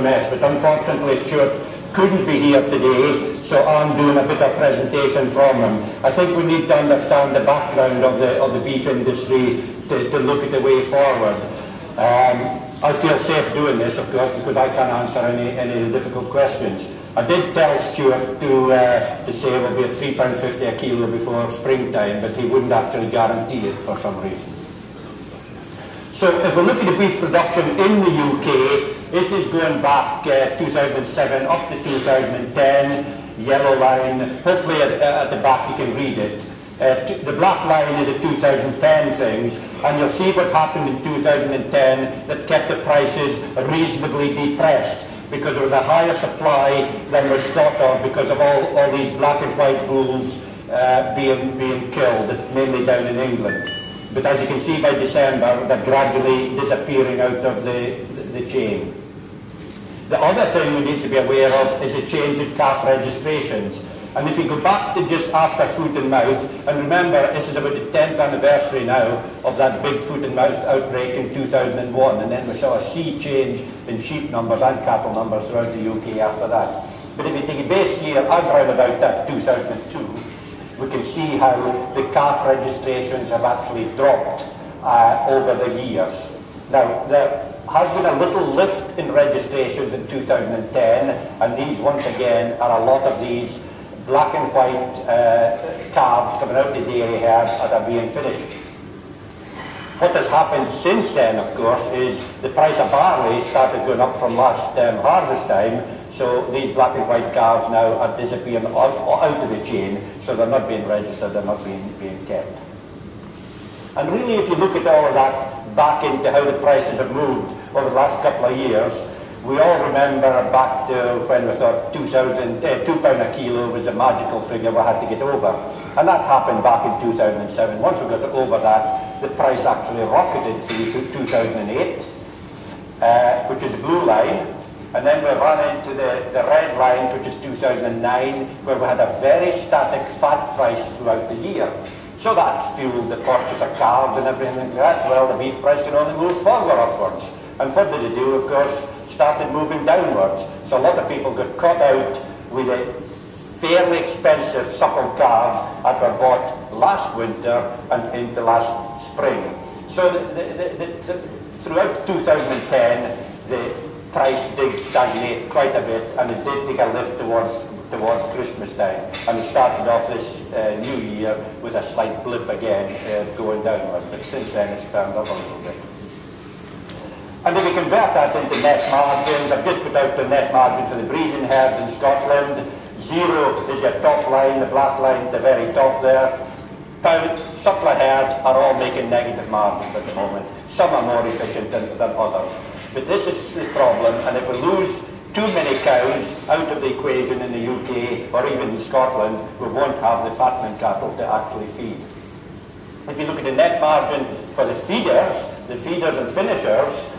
mess, but unfortunately Stuart couldn't be here today, so I'm doing a bit of presentation from him. I think we need to understand the background of the beef industry to look at the way forward. I feel safe doing this, of course, because I can't answer any of the difficult questions. I did tell Stuart to say it will be at £3.50 a kilo before springtime, but he wouldn't actually guarantee it for some reason. So if we look at the beef production in the UK, this is going back 2007 up to 2010, yellow line. Hopefully at the back you can read it. The black line is the 2010 things, and you'll see what happened in 2010 that kept the prices reasonably depressed, because there was a higher supply than was thought of because of all these black and white bulls being killed, mainly down in England. But as you can see by December, they're gradually disappearing out of the chain. The other thing we need to be aware of is a change in calf registrations. And if you go back to just after foot and mouth, and remember this is about the 10th anniversary now of that big foot and mouth outbreak in 2001, and then we saw a sea change in sheep numbers and cattle numbers throughout the UK after that. But if you take a base year around about that 2002, we can see how the calf registrations have actually dropped over the years. Now, there has been a little lift in registrations in 2010, and these, once again, are a lot of these black and white calves coming out of the dairy herd that are being finished. What has happened since then, of course, is the price of barley started going up from last harvest time, so these black and white calves now are disappearing out of the chain, so they're not being registered, they're not being kept. And really, if you look at all of that back into how the prices have moved over the last couple of years, we all remember back to when we thought £2 a kilo was a magical figure we had to get over. And that happened back in 2007. Once we got over that, the price actually rocketed through to 2008, which is the blue line. And then we ran into the red line, which is 2009, where we had a very static fat price throughout the year. So that fueled the purchase of calves and everything like that. Well, the beef price can only move forward upwards. And what did it do? Of course, started moving downwards. So a lot of people got caught out with a fairly expensive supple calves that were bought last winter and into last spring. So throughout 2010, the price did stagnate quite a bit, and it did take a lift towards Christmas time. And it started off this new year with a slight blip again going downwards. But since then, it's firmed up a little bit. And if we convert that into net margins, I've just put out the net margin for the breeding herds in Scotland. 0 is your top line, the black line at the very top there. Suppler herds are all making negative margins at the moment. Some are more efficient than others. But this is the problem, and if we lose too many cows out of the equation in the UK, or even in Scotland, we won't have the fattening cattle to actually feed. If you look at the net margin for the feeders and finishers,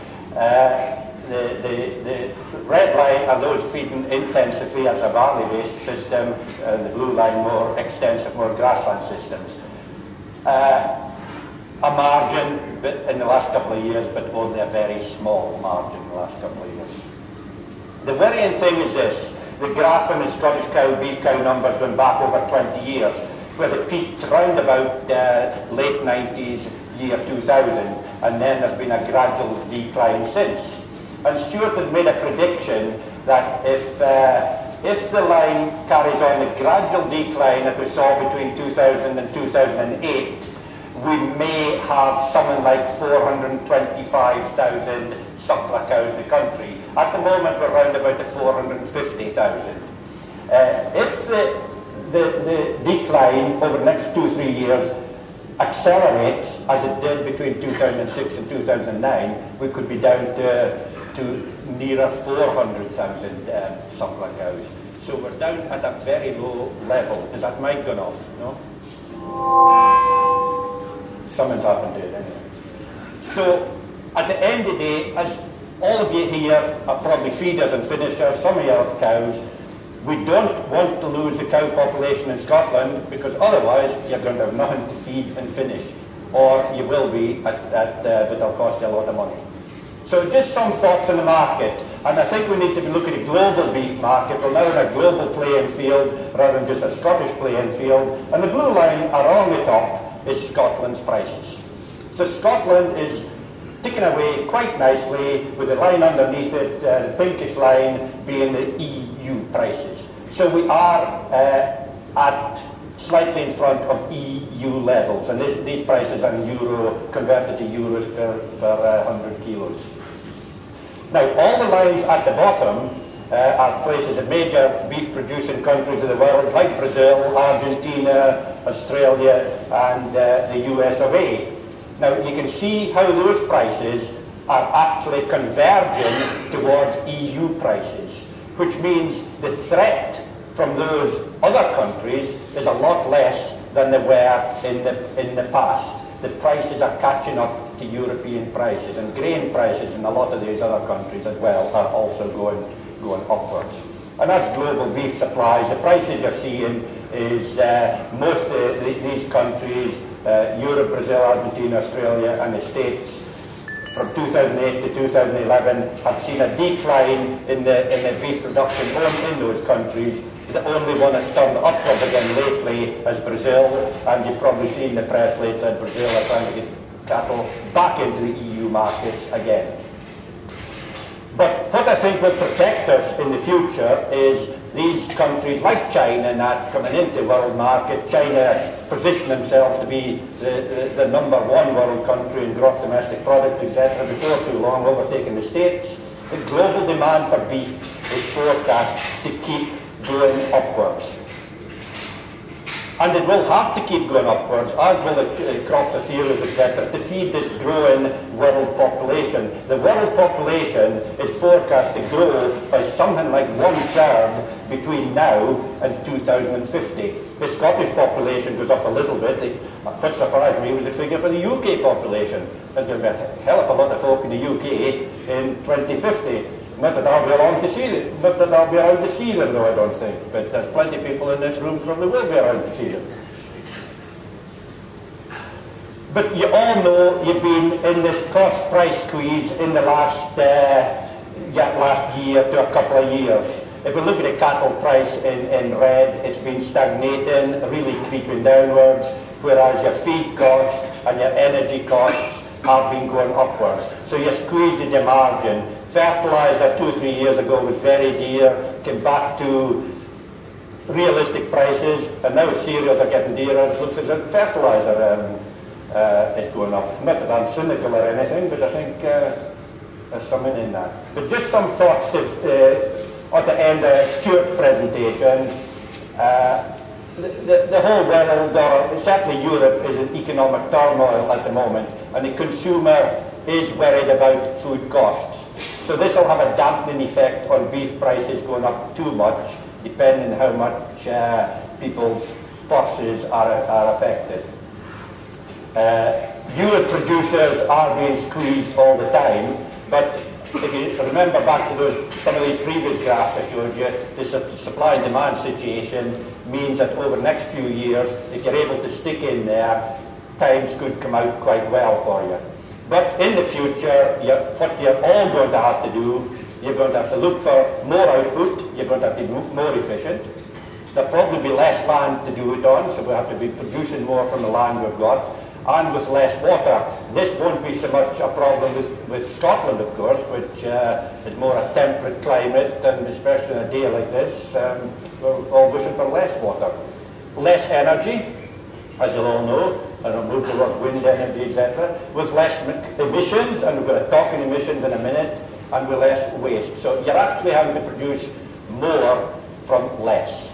the red line are those feeding intensively as a barley-based system, the blue line more extensive, more grassland systems. A margin in the last couple of years, but only a very small margin in the last couple of years. The worrying thing is this: the graph in the Scottish beef cow numbers going back over 20 years, where they peaked round about late 90s, year 2000, and then there's been a gradual decline since. And Stuart has made a prediction that if the line carries on the gradual decline that we saw between 2000 and 2008, we may have something like 425,000 suppler cows in the country. At the moment, we're around about the 450,000. If the decline over the next 2-3 years accelerates, as it did between 2006 and 2009, we could be down to nearer 400,000 suppler cows. So we're down at a very low level. Is that mic gone off? No? Something's happened to it anyway. So at the end of the day, as all of you here are probably feeders and finishers, some of you have cows, we don't want to lose the cow population in Scotland, because otherwise you're going to have nothing to feed and finish, or you will be, but it'll cost you a lot of money. So just some thoughts on the market. And I think we need to be looking at a global beef market. We're now in a global playing field rather than just a Scottish playing field. And the blue line along the top is Scotland's prices. So Scotland is ticking away quite nicely with the line underneath it, the pinkish line being the EU prices. So we are at slightly in front of EU levels, and these prices are in euro, converted to euros per 100 kilos. Now, all the lines at the bottom are places in major beef-producing countries of the world, like Brazil, Argentina, Australia, and the US of A. Now, you can see how those prices are actually converging towards EU prices, which means the threat from those other countries is a lot less than they were in the past. The prices are catching up to European prices, and grain prices in a lot of these other countries as well are also going upwards. And as global beef supplies, the prices you're seeing is most of these countries, Europe, Brazil, Argentina, Australia, and the States, from 2008 to 2011, have seen a decline in the beef production in those countries. The only one that's turned upwards again lately is Brazil, and you've probably seen the press lately that Brazil are trying to get cattle back into the EU markets again. But what I think will protect us in the future is these countries like China not coming into the world market. China position themselves to be the #1 world country in gross domestic product, etc. before too long, overtaking the States. The global demand for beef is forecast to keep going upwards. And it will have to keep going upwards, as will the crops of cereals, etc., to feed this growing world population. The world population is forecast to grow by something like 1/3 between now and 2050. The Scottish population goes up a little bit. What surprised me was the figure for the UK population. There's going to be a hell of a lot of folk in the UK in 2050. Not that I'll be around to see them. Not that I'll be around to see them, though, I don't think. But there's plenty of people in this room probably will be around to see them. But you all know you've been in this cost-price squeeze in the last year to a couple of years. If we look at the cattle price in red, it's been stagnating, really creeping downwards, whereas your feed costs and your energy costs have been going upwards. So you're squeezing your margin. Fertilizer 2-3 years ago was very dear, came back to realistic prices, and now cereals are getting dearer. It looks as if fertilizer is going up. Not that I'm cynical or anything, but I think there's something in that. But just some thoughts at the end of Stuart's presentation. The whole world, or certainly Europe, is in economic turmoil at the moment, and the consumer is worried about food costs. So this will have a dampening effect on beef prices going up too much, depending on how much people's purses are affected. US producers are being squeezed all the time, but if you remember back to some of these previous graphs I showed you, the supply and demand situation means that over the next few years, if you're able to stick in there, times could come out quite well for you. But in the future, what you're all going to have to do, you're going to have to look for more output, you're going to have to be more efficient. There'll probably be less land to do it on, so we'll have to be producing more from the land we've got, and with less water. This won't be so much a problem with Scotland, of course, which is more a temperate climate, and especially on a day like this, we're all wishing for less water. Less energy, as you'll all know, and I'll move toward wind energy, etc., with less emissions, and we're going to talk in emissions in a minute, and with less waste. So you're actually having to produce more from less.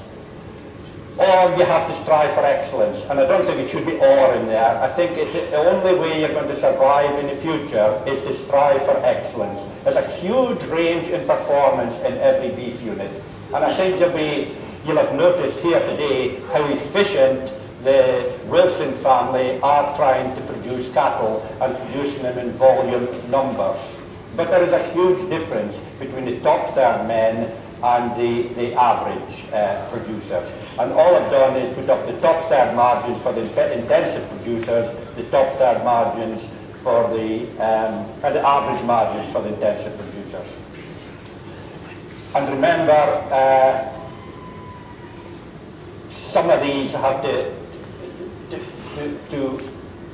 Or you have to strive for excellence, and I don't think it should be or in there. I think the only way you're going to survive in the future is to strive for excellence. There's a huge range in performance in every beef unit, and I think you'll have noticed here today how efficient the Wilson family are trying to produce cattle and producing them in volume numbers. But there is a huge difference between the top third men and the average producers. And all I've done is put up the top third margins for the intensive producers, the top third margins for and the average margins for the intensive producers. And remember, some of these have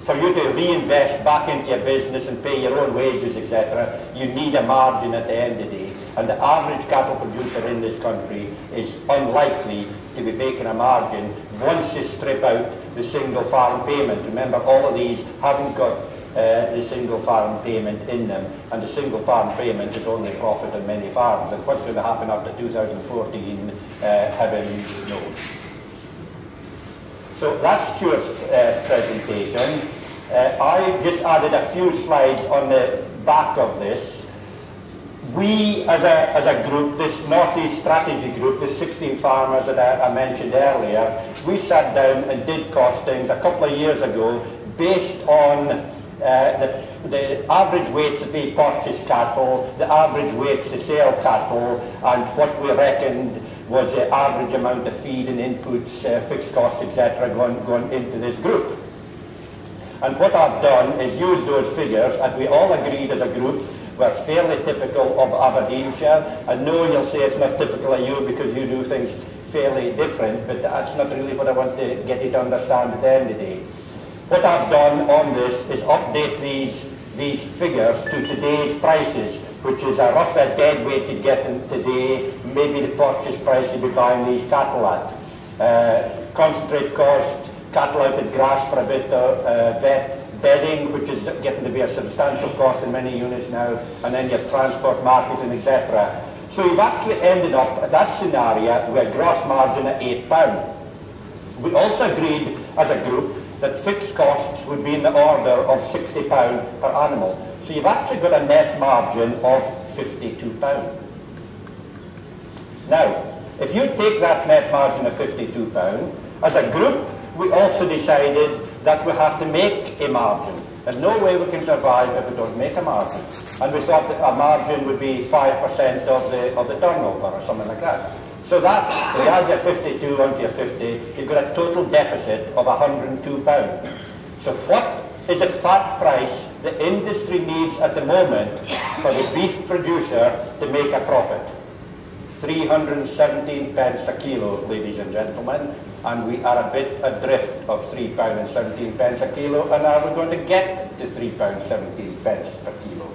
for you to reinvest back into your business and pay your own wages, etc., you need a margin at the end of the day. And the average cattle producer in this country is unlikely to be making a margin once you strip out the single farm payment. Remember, all of these haven't got the single farm payment in them, and the single farm payment is only profit on many farms. And what's going to happen after 2014, heaven knows. So that's Stuart's presentation. I just added a few slides on the back of this. We, as a group, this North East Strategy Group, the 16 farmers that I mentioned earlier, we sat down and did costings a couple of years ago based on the average weights that they purchase cattle, the average weights to sell cattle, and what we reckoned was the average amount of feed and inputs, fixed costs, etc., going into this group. And what I've done is use those figures, and we all agreed as a group were fairly typical of Aberdeenshire. I know you'll say it's not typical of you because you do things fairly different, but that's not really what I want to get you to understand at the end of the day. What I've done on this is update these figures to today's prices, which is a rough dead weight you'd get in today, maybe the purchase price you'd be buying these cattle at. Concentrate cost, cattle out at grass for a bit, vet, bedding, which is getting to be a substantial cost in many units now, and then your transport, marketing, etc. So you've actually ended up at that scenario with a gross margin of £8. We also agreed as a group that fixed costs would be in the order of £60 per animal. So you've actually got a net margin of £52. Now, if you take that net margin of £52, as a group, we also decided that we have to make a margin. There's no way we can survive if we don't make a margin. And we thought that a margin would be 5% of the turnover or something like that. So that, if you add your 52 onto your 50, you've got a total deficit of £102. So what is the fat price the industry needs at the moment for the beef producer to make a profit? 317 pence a kilo, ladies and gentlemen, and we are a bit adrift of £3.17 a kilo, and are we going to get to £3.17 per kilo?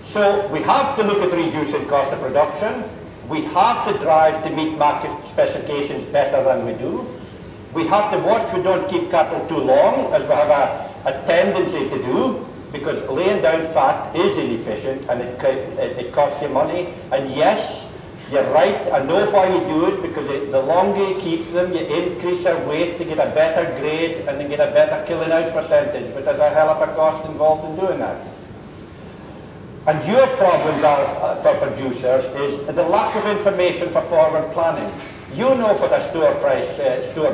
So we have to look at reducing cost of production. We have to drive to meet market specifications better than we do. We have to watch we don't keep cattle too long, as we have a tendency to do, because laying down fat is inefficient and it costs you money. And yes, you're right, I know why you do it, because the longer you keep them, you increase their weight to get a better grade and then get a better killing out percentage, but there's a hell of a cost involved in doing that. And your problems are, for producers, is the lack of information for forward planning. You know what a store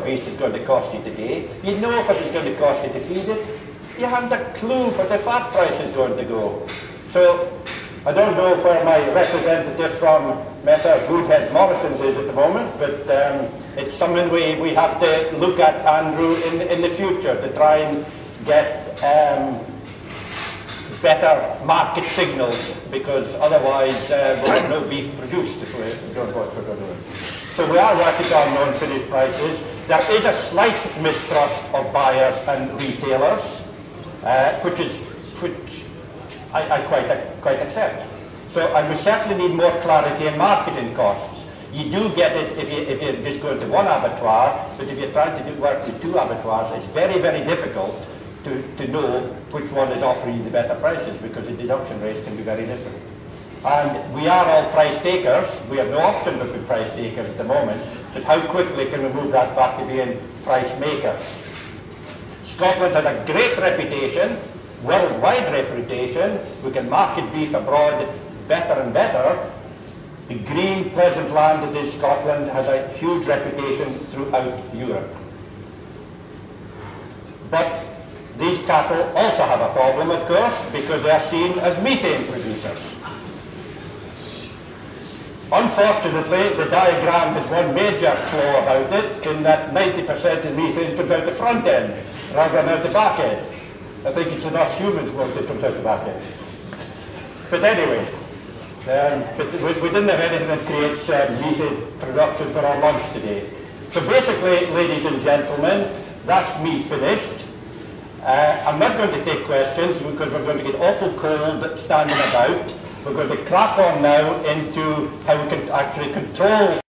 beef is going to cost you today. You know what it's going to cost you to feed it. You haven't a clue what the fat price is going to go. So, I don't know where my representative from Messrs. Woodhead Morrison's is at the moment, but it's something we have to look at, Andrew, in the future to try and get better market signals, because otherwise we'll have no beef produced if we don't watch what we're doing. So we are working on non-finished prices. There is a slight mistrust of buyers and retailers, which I quite accept. So, and we certainly need more clarity in marketing costs. You do get it if you're just going to one abattoir, but if you're trying to do work with two abattoirs, it's very, very difficult to know which one is offering you the better prices, because the deduction rates can be very different. And we are all price takers. We have no option but be price takers at the moment, but how quickly can we move that back to being price makers? Scotland has a great reputation, worldwide reputation. We can market beef abroad better and better. The green, pleasant land that is Scotland has a huge reputation throughout Europe. But these cattle also have a problem, of course, because they are seen as methane producers. Unfortunately, the diagram has one major flaw about it, in that 90% of methane comes out the front end, rather than out the back end. I think it's in us humans mostly comes out the back end. But anyway, But we didn't have anything that creates methane production for our lunch today. So basically, ladies and gentlemen, that's me finished. I'm not going to take questions because we're going to get awful cold standing about. We're going to crack on now into how we can actually control